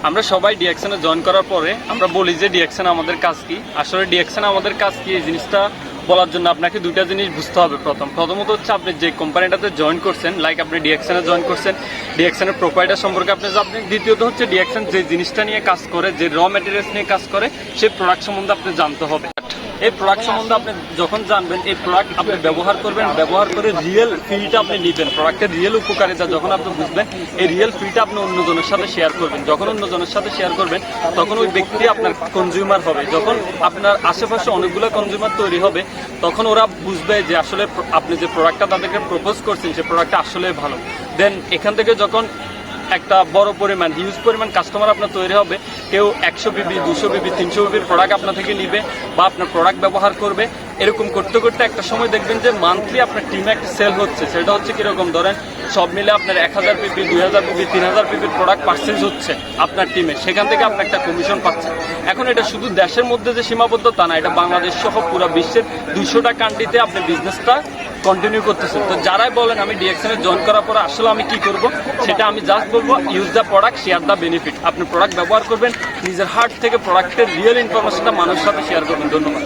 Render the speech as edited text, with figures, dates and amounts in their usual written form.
আমরা সবাই ডিএকশনে জয়েন করার পরে আমরা বলি যে ডিএকশন আমাদের কাজ কি। আসলে ডিএকশন আমাদের কাজ কি এই জিনিসটা বলার জন্য আপনাকে দুইটা জিনিস বুঝতে হবে। প্রথমত হচ্ছে আপনি যে কোম্পানিটাতে জয়েন করছেন, লাইক আপনি ডিএকশনে জয়েন করছেন, ডিএকশনের প্রোভাইডার সম্পর্কে আপনি জানেন। দ্বিতীয়ত হচ্ছে ডিএকশন যে জিনিসটা নিয়ে কাজ করে, যে র ম্যাটেরিয়ালস নিয়ে কাজ করে, সেই প্রোডাক্ট সম্বন্ধে আপনি জানতে হবে। এই প্রোডাক্ট সম্বন্ধে আপনি যখন জানবেন, এই প্রোডাক্ট আপনি ব্যবহার করবেন, ব্যবহার করে রিয়েল ফিলটা আপনি নেবেন, প্রোডাক্টের রিয়েল উপকারিতা যখন আপনি বুঝবেন, এই রিয়েল ফিলটা আপনি অন্যজনের সাথে শেয়ার করবেন। যখন অন্যজনের সাথে শেয়ার করবেন, তখন ওই ব্যক্তি আপনার কনজিউমার হবে। যখন আপনার আশেপাশে অনেকগুলো কনজিউমার তৈরি হবে, তখন ওরা বুঝবে যে আসলে আপনি যে প্রোডাক্টটা তাদেরকে প্রপোজ করছেন, সেই প্রোডাক্টটা আসলে ভালো। দেন এখান থেকে যখন একটা বড় পরিমাণ, হিউজ পরিমাণ কাস্টমার আপনার তৈরি হবে, কেউ 100 বিবি, 200 বিবি, 300 বিবির প্রোডাক্ট আপনার থেকে নিবে বা আপনার প্রোডাক্ট ব্যবহার করবে। এরকম করতে করতে একটা সময় দেখবেন যে মান্থলি আপনার টিমে একটা সেল হচ্ছে। সেটা হচ্ছে কীরকম, ধরেন সব মিলে আপনার 1000 পিপি, 2000 পিপি, 3000 পিপির প্রোডাক্ট পারচেজ হচ্ছে আপনার টিমে, সেখান থেকে আপনি একটা কমিশন পাচ্ছেন। এখন এটা শুধু দেশের মধ্যে যে সীমাবদ্ধ তা না, এটা বাংলাদেশ সহ পুরো বিশ্বের 200টা কান্ট্রিতে আপনি বিজনেসটা কন্টিনিউ করতেছেন। তো যারাই বলেন আমি ডিএকশনে জয়েন করার পরে আসলে আমি কি করব, সেটা আমি জাস্ট বলবো use the product, share the benefit. আপনি প্রোডাক্ট ব্যবহার করবেন, নিজের হার্ট থেকে প্রোডাক্টের রিয়েল ইনফরমেশনটা মানুষের সাথে শেয়ার করবেন। ধন্যবাদ।